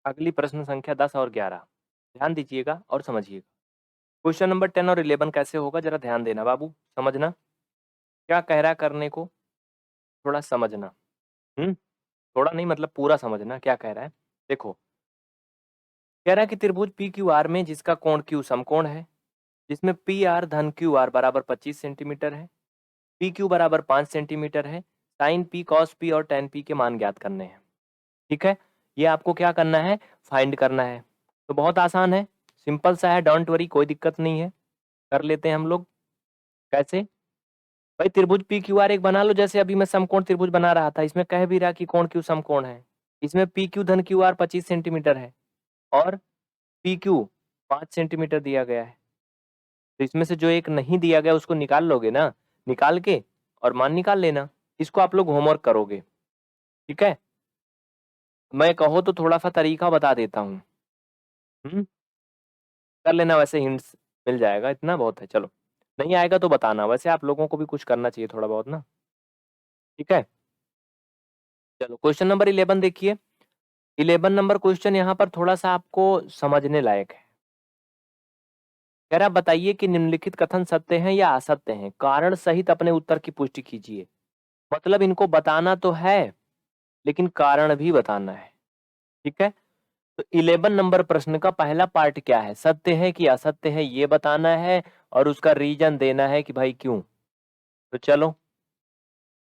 अगली प्रश्न संख्या 10 और 11 ध्यान दीजिएगा और समझिएगा। क्वेश्चन नंबर 10 और 11 कैसे होगा जरा ध्यान देना बाबू, समझना। क्या कह रहा है करने को, थोड़ा समझना। थोड़ा नहीं मतलब पूरा समझना क्या कह रहा है। देखो, कह रहा है कि त्रिभुज पी क्यू आर में जिसका कोण क्यू समकोण है, जिसमें पी आर धन क्यू आर बराबर 25 सेंटीमीटर है, पी क्यू बराबर 5 सेंटीमीटर है, साइन पी कॉस पी और टेन पी के मान ज्ञात करने हैं। ठीक है, ये आपको क्या करना है, फाइंड करना है। तो बहुत आसान है, सिंपल सा है, डोंट वरी, कोई दिक्कत नहीं है, कर लेते हैं हम लोग। कैसे भाई, त्रिभुज पी क्यू आर एक बना लो, जैसे अभी मैं समकोण त्रिभुज बना रहा था, इसमें कह भी रहा कि कोण क्यू समकोण है। इसमें पी क्यू धन क्यू आर 25 सेंटीमीटर है और पी क्यू 5 सेंटीमीटर दिया गया है। तो इसमें से जो एक नहीं दिया गया उसको निकाल लोगे ना, निकाल के और मान निकाल लेना। इसको आप लोग होमवर्क करोगे, ठीक है। मैं कहो तो थोड़ा सा तरीका बता देता हूँ, कर लेना, वैसे हिंट्स मिल जाएगा, इतना बहुत है। चलो, नहीं आएगा तो बताना, वैसे आप लोगों को भी कुछ करना चाहिए थोड़ा बहुत ना, ठीक है। चलो क्वेश्चन नंबर 11 देखिए। 11 नंबर क्वेश्चन यहाँ पर थोड़ा सा आपको समझने लायक है। कह रहा बताइए कि निम्नलिखित कथन सत्य हैं या असत्य हैं, कारण सहित अपने उत्तर की पुष्टि कीजिए। मतलब इनको बताना तो है लेकिन कारण भी बताना है, ठीक है। तो 11 नंबर प्रश्न का पहला पार्ट क्या है, सत्य है कि असत्य है ये बताना है और उसका रीजन देना है कि भाई क्यों। तो चलो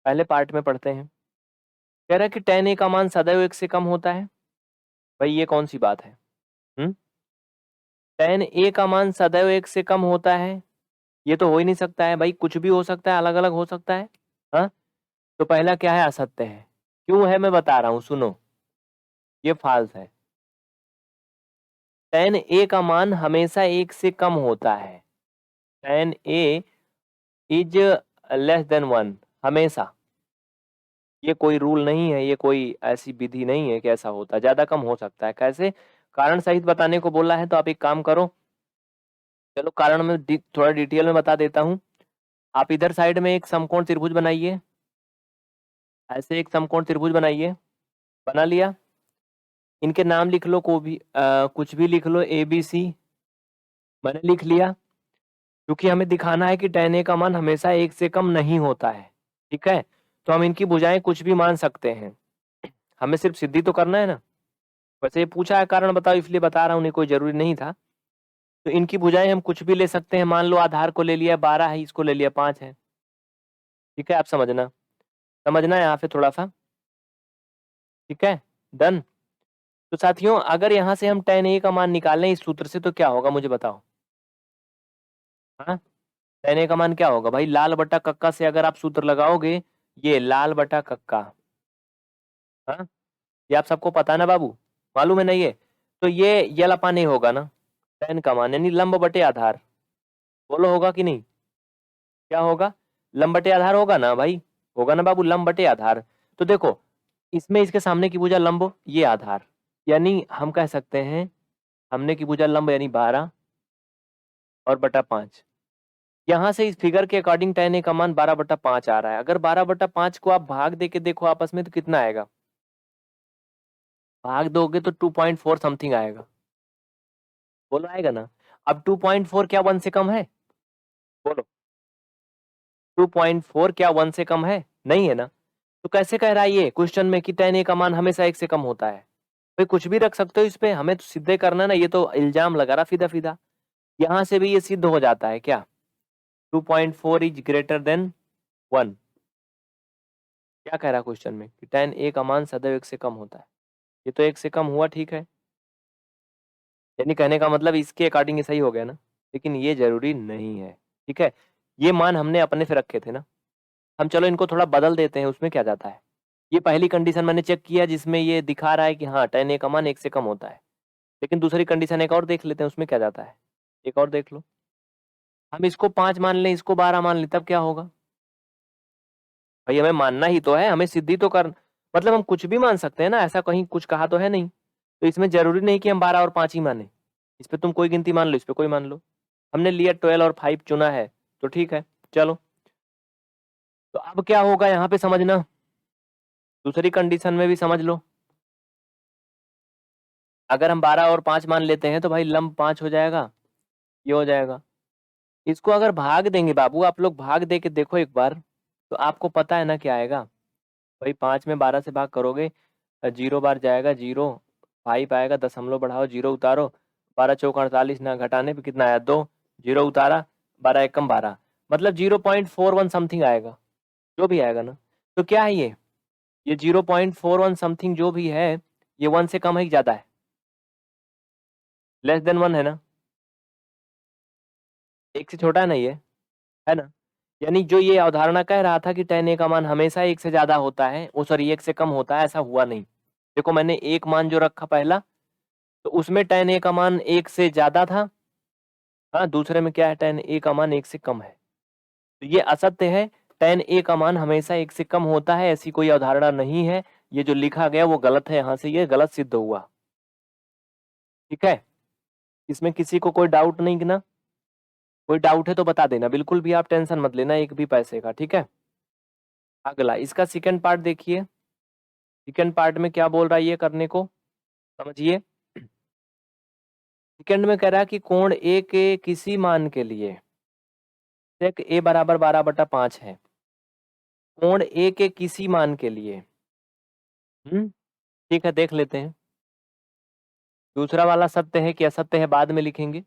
पहले पार्ट में पढ़ते हैं। कह रहा है कि tan a का मान सदैव 1 से कम होता है। भाई ये कौन सी बात है, tan a का मान सदैव 1 से कम होता है, ये तो हो ही नहीं सकता है भाई, कुछ भी हो सकता है, अलग अलग हो सकता है। हाँ, तो पहला क्या है, असत्य है। क्यों है मैं बता रहा हूं, सुनो, ये फाल्स है। tan a का मान हमेशा 1 से कम होता है। tan a is less than 1 हमेशा। ये कोई रूल नहीं है, ये कोई ऐसी विधि नहीं है कि ऐसा होता है, ज्यादा कम हो सकता है। कैसे, कारण सहित बताने को बोला है तो आप एक काम करो, चलो कारण में थोड़ा डिटेल में बता देता हूँ। आप इधर साइड में एक समकोण त्रिभुज बनाइए, ऐसे एक समकोण त्रिभुज बनाइए, बना लिया। इनके नाम लिख लो, को भी कुछ भी लिख लो, ए बी सी, मैंने लिख लिया। क्योंकि हमें दिखाना है कि tan a का मान हमेशा 1 से कम नहीं होता है, ठीक है। तो हम इनकी भुजाएं कुछ भी मान सकते हैं, हमें सिर्फ सिद्धि तो करना है ना। वैसे ये पूछा है कारण बताओ, इसलिए बता रहा हूँ, नहीं कोई जरूरी नहीं था। तो इनकी भुजाएं हम कुछ भी ले सकते हैं, मान लो आधार को ले लिया 12 है, इसको ले लिया 5 है, ठीक है। आप समझना, समझना यहाँ पे थोड़ा सा, ठीक है, डन। तो साथियों अगर यहाँ से हम tan a का मान निकालें इस सूत्र से तो क्या होगा मुझे बताओ। हाँ, tan a का मान क्या होगा भाई, लाल बटा कक्का से अगर आप सूत्र लगाओगे, ये लाल बटा कक्का, हाँ, ये आप सबको पता है ना बाबू, मालूम है ना ये। तो ये यल अपान ए होगा ना, tan का मान यानी लंब बटे आधार, बोलो होगा कि नहीं, क्या होगा, लंब बटे आधार होगा ना भाई, होगा ना बाबू, लंब बटे आधार। तो देखो, इसमें इसके सामने की भुजा लंब, ये आधार, यानी हम कह सकते हैं हमने की भुजा लंब यानी 12 और बटा 5। यहाँ से इस फिगर के अकॉर्डिंग tan a का मान 12/5 आ रहा है। अगर 12/5 को आप भाग दे के देखो आपस में तो कितना आएगा, भाग दोगे तो 2.4 समथिंग आएगा, बोलो आएगा ना। अब 2.4 क्या 1 से कम है, बोलो 2.4 क्या 1 से कम है, नहीं है ना। तो कैसे कह रहा है ये क्वेश्चन में कि tan a का मान हमेशा 1 से कम होता है। भाई कुछ भी रख सकते हो इस पे, हमें तो सिद्धे करना है ना, ये तो इल्जाम लगा रहा सीधा सीधा। यहाँ से भी ये सिद्ध हो जाता है क्या, 2.4 इज ग्रेटर देन 1। क्या कह रहा है क्वेश्चन में कि tan a का मान सदैव 1 से कम होता है, ये तो 1 से कम हुआ, ठीक है। यानी कहने का मतलब इसके अकॉर्डिंग ये सही हो गया ना, लेकिन ये जरूरी नहीं है, ठीक है। ये मान हमने अपने से रखे थे ना, हम चलो इनको थोड़ा बदल देते हैं, उसमें क्या जाता है। ये पहली कंडीशन मैंने चेक किया जिसमें ये दिखा रहा है कि हाँ tan a का मान 1 से कम होता है, लेकिन दूसरी कंडीशन एक और देख लेते हैं, उसमें क्या जाता है, एक और देख लो। हम इसको 5 मान लें, इसको 12 मान लें, तब क्या होगा भाई, हमें मानना ही तो है, हमें सिद्धि तो कर, मतलब हम कुछ भी मान सकते हैं ना, ऐसा कहीं कुछ कहा तो है नहीं। तो इसमें जरूरी नहीं कि हम 12 और 5 ही माने, इस पे तुम कोई गिनती मान लो, इस पे कोई मान लो। हमने लिया 12 और 5 चुना है तो ठीक है। चलो, तो अब क्या होगा यहाँ पे समझना, दूसरी कंडीशन में भी समझ लो। अगर हम 12 और 5 मान लेते हैं तो भाई लंब 5 हो जाएगा, ये हो जाएगा। इसको अगर भाग देंगे बाबू, आप लोग भाग दे के देखो एक बार, तो आपको पता है ना क्या आएगा। भाई 5 में 12 से भाग करोगे, 0 बार जाएगा 0, 5 आएगा, दशमलव बढ़ाओ 0 उतारो, 12 चौक 48 ना, घटाने पे कितना आया 2, 0 उतारा, 12 एकम 12, मतलब 0.41 समथिंग आएगा, जो भी आएगा ना। तो क्या है ये 0.41 समथिंग जो भी है, ये 1 से कम है कि ज्यादा है? लेस देन 1 है ना, 1 से छोटा है ना ये, है ना। यानी जो ये अवधारणा कह रहा था कि tan a का मान हमेशा 1 से ज्यादा होता है, ओ सॉरी 1 से कम होता है, ऐसा हुआ नहीं। देखो मैंने एक मान जो रखा पहला, तो उसमें tan a का मान 1 से ज्यादा था, हाँ, दूसरे में क्या है, tan a का मान 1 से कम है। तो ये असत्य है, tan a का मान हमेशा 1 से कम होता है, ऐसी कोई अवधारणा नहीं है। ये जो लिखा गया वो गलत है, यहाँ से ये गलत सिद्ध हुआ। ठीक है, इसमें किसी को कोई डाउट नहीं ना? कोई डाउट है तो बता देना, बिल्कुल भी आप टेंशन मत लेना एक भी पैसे का, ठीक है। अगला इसका सेकंड पार्ट देखिए, सेकंड पार्ट में क्या बोल रहा है ये करने को, समझिए। सेकंड में कह रहा है कि कोण ए के किसी मान के लिए sec a बराबर 12/5 है, कोण ए के किसी मान के लिए, ठीक है, देख लेते हैं। दूसरा वाला सत्य है कि असत्य है बाद में लिखेंगे।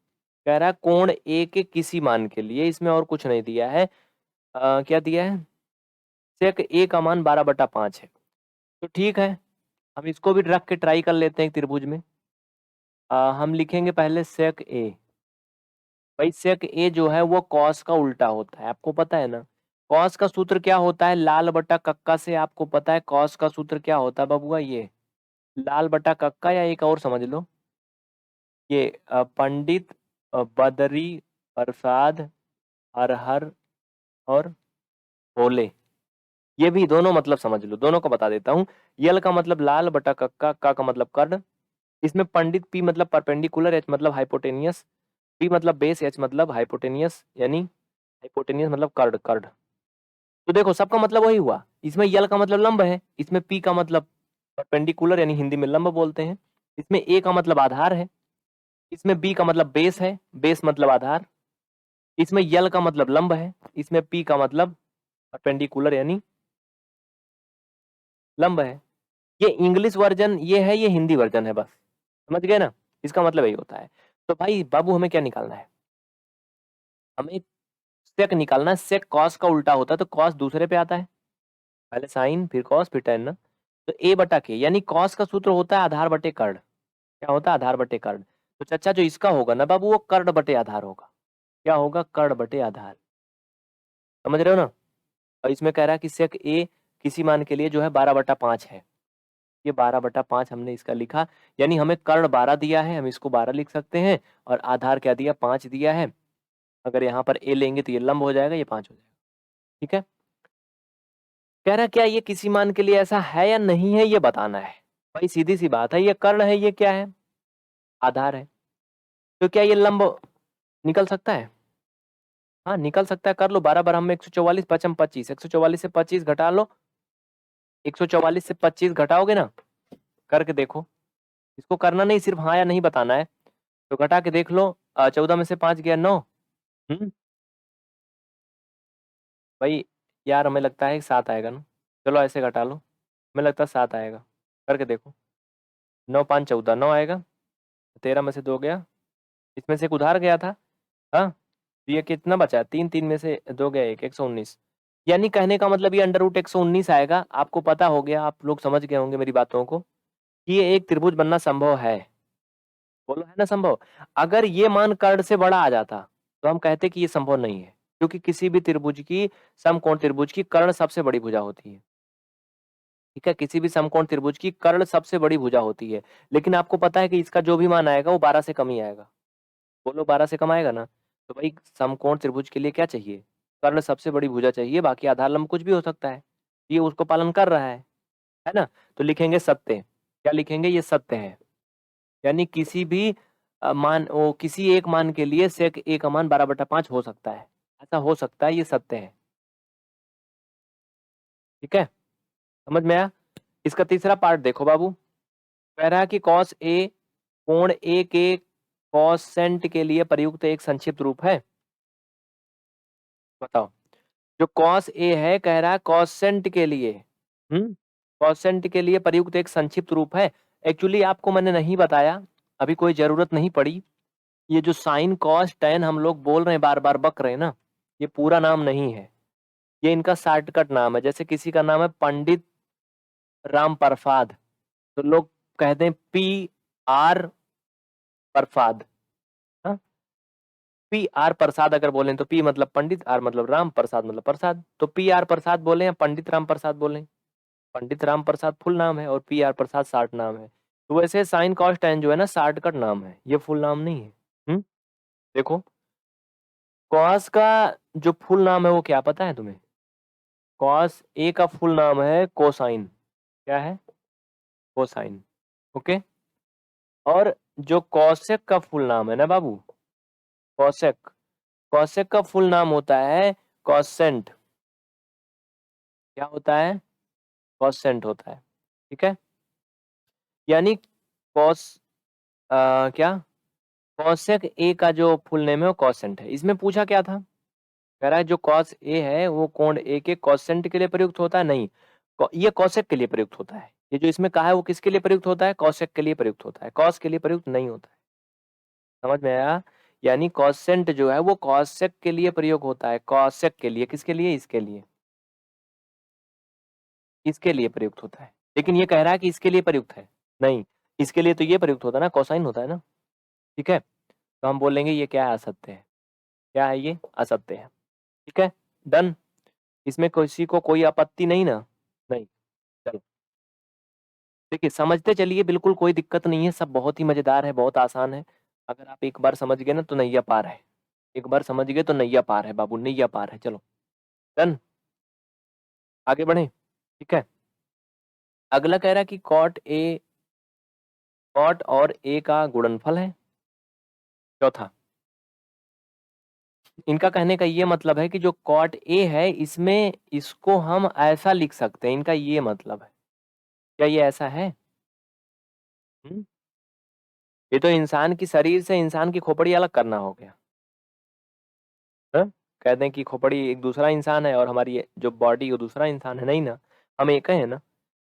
कह रहा है कोण ए के किसी मान के लिए, इसमें और कुछ नहीं दिया है। क्या दिया है, sec a का मान 12/5 है। तो ठीक है, हम इसको भी रख के ट्राई कर लेते हैं एक त्रिभुज में। हम लिखेंगे पहले sec a। भाई sec a जो है वो cos का उल्टा होता है, आपको पता है ना। cos का सूत्र क्या होता है, लाल बटा कक्का से, आपको पता है cos का सूत्र क्या होता है बबुआ, ये लाल बटा कक्का, या एक और समझ लो, ये पंडित बदरी प्रसाद हर हर और भोले, ये भी दोनों मतलब समझ लो, दोनों को बता देता हूँ। यल का मतलब लाल बटा कक्का, का मतलब कर्ण, इसमें पंडित पी मतलब परपेंडिकुलर, एच मतलब हाइपोटेनियस, पी मतलब बेस, एच मतलब हाइपोटेनियस, यानी हाइपोटेनियस मतलब कर्ड, कर्ड। तो देखो सबका मतलब वही हुआ, इसमें यल का मतलब लंब है, इसमें पी का मतलब परपेंडिकुलर यानी हिंदी में लंब बोलते हैं, इसमें ए का मतलब आधार है, इसमें बी का मतलब बेस है, बेस मतलब आधार, इसमें यल का मतलब लंब है, इसमें पी का मतलब परपेंडिकुलर यानी लंब है। ये इंग्लिश वर्जन ये है, ये हिंदी वर्जन है, बस समझ गए ना, इसका मतलब यही होता है। तो भाई बाबू हमें क्या निकालना है, हमें सेक निकालना है। सेक कॉस का उल्टा होता है, तो कॉस दूसरे पे आता है, पहले साइन फिर कॉस फिर टेन ना। तो ए बटा के, यानी कॉस का सूत्र होता है आधार बटे कर्ण, क्या होता है, आधार बटे कर्ण। तो चचा जो इसका होगा ना बाबू, वो कर्ण बटे आधार होगा, क्या होगा, कर्ण बटे आधार, समझ रहे हो ना। और इसमें कह रहा है कि सेक ए किसी मान के लिए जो है 12/5 है, ये 12/5 हमने इसका लिखा, यानी हमें कर्ण 12 दिया है, हम इसको 12 लिख सकते हैं, और आधार क्या दिया, 5 दिया है। अगर यहाँ पर ए लेंगे तो ये लंब हो जाएगा, ये 5 हो जाएगा, ठीक है। कह रहा क्या ये किसी मान के लिए ऐसा है या नहीं है, ये बताना है। भाई सीधी सी बात है, ये कर्ण है, ये क्या है, आधार है, तो क्या ये लंब निकल सकता है, हाँ निकल सकता है, कर लो 12 बार, हम 144 पचम 25, 144 से 25 घटा लो, 144 से 25 घटाओगे ना, करके देखो, इसको करना नहीं, सिर्फ हाँ या नहीं बताना है। तो घटा के देख लो, 14 में से 5 गया 9, भाई यार हमें लगता है 7 आएगा ना, चलो ऐसे घटा लो, हमें लगता है 7 आएगा, करके देखो, 9 5 14, 9 आएगा, 13 में से 2 गया, इसमें से एक उधार गया था, हाँ, तो ये कितना बचा, 3 3 में से 2 गया, 1 119, यानी कहने का मतलब ये अंडर रूट 119 आएगा। आपको पता हो गया, आप लोग समझ गए होंगे मेरी बातों को, कि ये एक त्रिभुज बनना संभव है, बोलो है ना संभव। अगर ये मान कर्ण से बड़ा आ जाता तो हम कहते कि ये संभव नहीं है, क्योंकि किसी भी त्रिभुज की, समकोण त्रिभुज की कर्ण सबसे बड़ी भुजा होती है, ठीक है, किसी भी समकोण त्रिभुज की कर्ण सबसे बड़ी भुजा होती है। लेकिन आपको पता है कि इसका जो भी मान आएगा वो 12 से कम ही आएगा, बोलो 12 से कम आएगा ना। तो भाई समकोण त्रिभुज के लिए क्या चाहिए, कर्ण सबसे बड़ी भुजा चाहिए, बाकी आधार लंब कुछ भी हो सकता है, ये उसको पालन कर रहा है ना। तो लिखेंगे सत्य, क्या लिखेंगे, ये सत्य है, यानी किसी भी मान, वो किसी एक मान के लिए सेक ए का मान 12/5 हो सकता है, ऐसा हो सकता है, ये सत्य है, ठीक है, समझ में आया। इसका तीसरा पार्ट देखो बाबू, कह रहा है कि कॉस ए कोण ए के कॉसेंट के लिए प्रयुक्त एक संक्षिप्त रूप है? बताओ। जो कॉस ए है कह रहा है कॉसेंट के लिए, कॉसेंट के लिए प्रयुक्त एक संक्षिप्त रूप है। एक्चुअली आपको मैंने नहीं बताया, अभी कोई जरूरत नहीं पड़ी। ये जो साइन कॉस टेन हम लोग बोल रहे हैं, बार बार बक रहे हैं ना, ये पूरा नाम नहीं है, ये इनका शॉर्टकट नाम है। जैसे किसी का नाम है पंडित राम प्रसाद, तो लोग कहते हैं पी आर प्रसाद। पी आर प्रसाद अगर बोलें तो पी मतलब पंडित, आर मतलब राम, प्रसाद मतलब प्रसाद, तो पी आर प्रसाद बोले या पंडित राम प्रसाद बोले। पंडित राम प्रसाद फुल नाम है और पी आर प्रसाद शॉर्ट नाम है। तो वैसे साइन कॉस टेन जो है ना शॉर्टकट नाम है, ये फुल नाम नहीं है। देखो कॉस का जो फुल नाम है वो क्या पता है तुम्हें? कॉस ए का फुल नाम है कोसाइन। क्या है? कोसाइन। ओके। और जो कॉसेक का फुल नाम है ना बाबू, कॉसेक, कॉसेक का फुल नाम होता है कॉसेंट। क्या होता है? कॉसेंट होता है। ठीक है, यानी कॉस क्या, कॉसेक ए का जो फुल नेम है वो कॉसेंट है। इसमें पूछा क्या था, कह रहा है जो कॉस ए है वो कोण ए के कॉसेंट के लिए प्रयुक्त होता है? नहीं, ये कॉसेक के लिए प्रयुक्त होता है। ये जो इसमें कहा है वो किसके लिए प्रयुक्त होता है? कॉसेक के लिए प्रयुक्त होता है, कॉस के लिए प्रयुक्त नहीं होता है। समझ में आया? यानी कॉसेंट जो है वो कॉसेक के लिए प्रयोग होता है, कॉसेक के लिए। किसके लिए? इसके लिए, इसके लिए प्रयुक्त होता है। लेकिन ये कह रहा है कि इसके लिए प्रयुक्त है, नहीं, इसके लिए तो ये प्रयुक्त होता है ना, कोसाइन होता है ना। ठीक है, तो हम बोलेंगे ये क्या है? असत्य है। क्या है ये? असत्य है। ठीक है, डन। इसमें किसी को कोई आपत्ति नहीं ना? नहीं। चलो देखिए, समझते चलिए, बिल्कुल कोई दिक्कत नहीं है, सब बहुत ही मजेदार है, बहुत आसान है। अगर आप एक बार समझ गए ना तो नैया पार है। एक बार समझ गए तो नैया पार है बाबू, नैया पार है। चलो डन, आगे बढ़े। ठीक है, अगला कह रहा है कि कॉट और ए का गुणनफल है। चौथा, इनका कहने का ये मतलब है कि जो कॉट ए है इसमें इसको हम ऐसा लिख सकते हैं, इनका ये मतलब है। क्या ये ऐसा है? हम्म? ये तो इंसान की शरीर से इंसान की खोपड़ी अलग करना हो गया। हाँ? कहते हैं कि खोपड़ी एक दूसरा इंसान है और हमारी जो बॉडी वो दूसरा इंसान है, नहीं ना, हम एक है ना।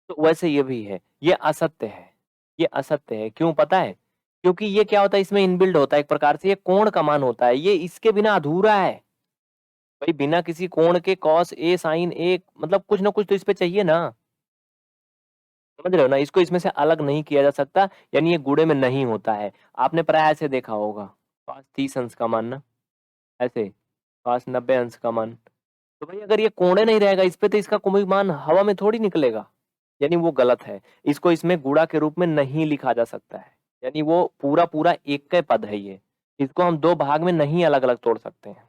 तो वैसे ये भी है, ये असत्य है। ये असत्य है, क्यों पता है? क्योंकि ये क्या होता है, इसमें इनबिल्ड होता है एक प्रकार से, ये कोण का मान होता है, ये इसके बिना अधूरा है। भाई बिना किसी कोण के कॉस ए साइन ए, मतलब कुछ ना कुछ तो इस पे चाहिए ना। समझ रहे हो ना, इसको इसमें से अलग नहीं किया जा सकता, यानी ये गुणे में नहीं होता है। आपने प्राय ऐसे देखा होगा, कॉस 30 अंश का मान ना, ऐसे कॉस 90 अंश का मान। तो भाई अगर ये कोणे नहीं रहेगा इस पे तो इसका कोई मान हवा में थोड़ी निकलेगा, यानी वो गलत है। इसको इसमें गुणा के रूप में नहीं लिखा जा सकता है, यानी वो पूरा पूरा एक का पद है ये, इसको हम दो भाग में नहीं अलग अलग तोड़ सकते हैं।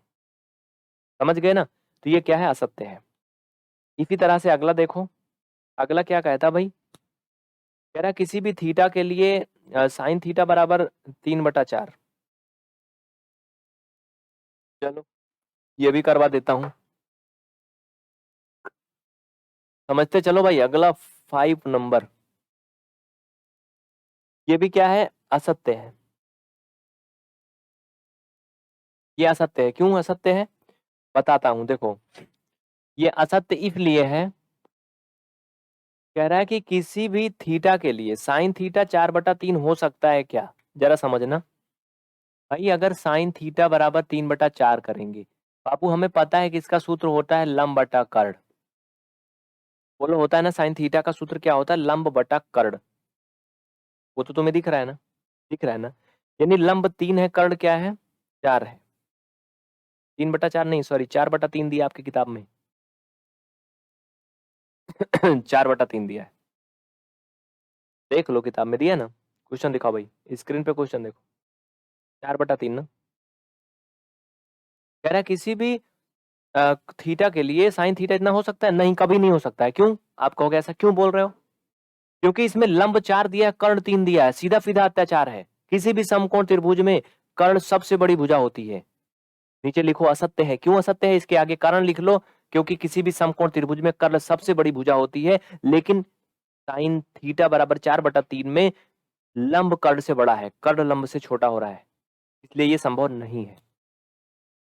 समझ गए ना? तो ये क्या है? असत्य है। इसी तरह से अगला देखो, अगला क्या कहता भाई, कह रहा किसी भी थीटा के लिए साइन थीटा बराबर 3/4। चलो ये भी करवा देता हूं, समझते चलो भाई। अगला 5 नंबर, ये भी क्या है? असत्य है। ये असत्य है, क्यों असत्य है बताता हूं। देखो ये असत्य इसलिए है, कह रहा है कि किसी भी थीटा के लिए साइन थीटा 4/3 हो सकता है क्या? जरा समझना भाई, अगर साइन थीटा बराबर 3/4 करेंगे, बाबू हमें पता है कि इसका सूत्र होता है लंब बटा कर्ण। बोलो होता है ना, साइन थीटा का सूत्र क्या होता है? लंब बटा कर्ण। वो तो तुम्हें दिख रहा है ना, दिख रहा है ना, यानी लंब 3 है, कर्ण क्या है? 4 है। 3/4 नहीं, सॉरी 4/3 दिया आपकी किताब में। 4/3 दिया है, देख लो किताब में दिया ना। क्वेश्चन दिखाओ भाई, स्क्रीन पे क्वेश्चन देखो। 4/3 ना, कह रहा है किसी भी थीटा के लिए साइन थीटा इतना हो सकता है? नहीं, कभी नहीं हो सकता है। क्यों? आप कहोगे ऐसा क्यों बोल रहे हो? क्योंकि इसमें लंब 4 दिया है, कर्ण 3 दिया है, सीधा सीधा अत्याचार है। किसी भी समकोण त्रिभुज में कर्ण सबसे बड़ी भुजा होती है। नीचे लिखो असत्य है। क्यों असत्य है? इसके आगे कारण लिख लो, क्योंकि किसी भी समकोण त्रिभुज में कर्ण सबसे बड़ी भुजा होती है, लेकिन साइन थीटा बराबर 4/3 में लंब कर्ण से बड़ा है, कर्ण लंब से छोटा हो रहा है, इसलिए ये संभव नहीं है।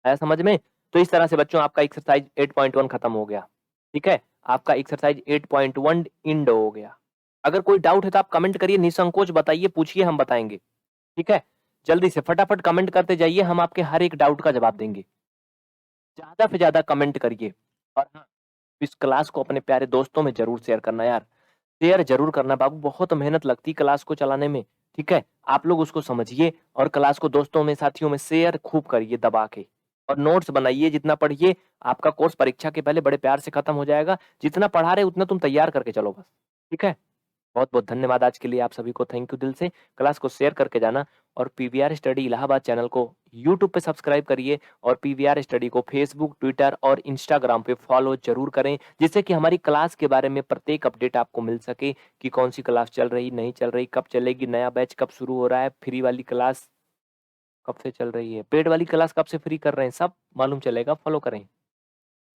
आया समझ में? तो इस तरह से बच्चों आपका एक्सरसाइज 8.1 खत्म हो गया। ठीक है? आपका एक्सरसाइज 8.1 एंड हो गया। अगर कोई डाउट है तो आप कमेंट करिए, निसंकोच बताइए, पूछिए, हम बताएँगे। ठीक है? जल्दी से फटाफट कमेंट करते जाइए, हम आपके हर एक डाउट का जवाब देंगे। ज़्यादा से ज़्यादा कमेंट करिए और हाँ, इस क्लास को अपने प्यारे दोस्तों में ज़रूर शेयर करना यार। शेयर ज़रूर करना बाबू, बहुत मेहनत लगती है क्लास को चलाने में, ठीक है? आप लोग उसको समझिए और क्लास को दोस्तों में, साथियों में शेयर खूब करिए दबा के और नोट्स बनाइए, जितना पढ़िए। आपका कोर्स परीक्षा के पहले बड़े प्यार से खत्म हो जाएगा। जितना पढ़ा रहे उतना तुम तैयार करके चलो बस, ठीक है? बहुत-बहुत धन्यवाद आज के लिए आप सभी को, थैंक यू दिल से। क्लास को शेयर करके जाना और पीवीआर स्टडी इलाहाबाद चैनल को यूट्यूब पे सब्सक्राइब करिए और पीवीआर स्टडी को फेसबुक, ट्विटर और इंस्टाग्राम पे फॉलो ज़रूर करें, जिससे कि हमारी क्लास के बारे में प्रत्येक अपडेट आपको मिल सके कि कौन-सी क्लास चल रही, नहीं चल रही, कब चलेगी, नया बैच कब शुरू हो रहा है, फ्री वाली क्लास कब से चल रही है, पेड वाली क्लास कब से फ्री कर रहे हैं, सब मालूम चलेगा, फॉलो करें।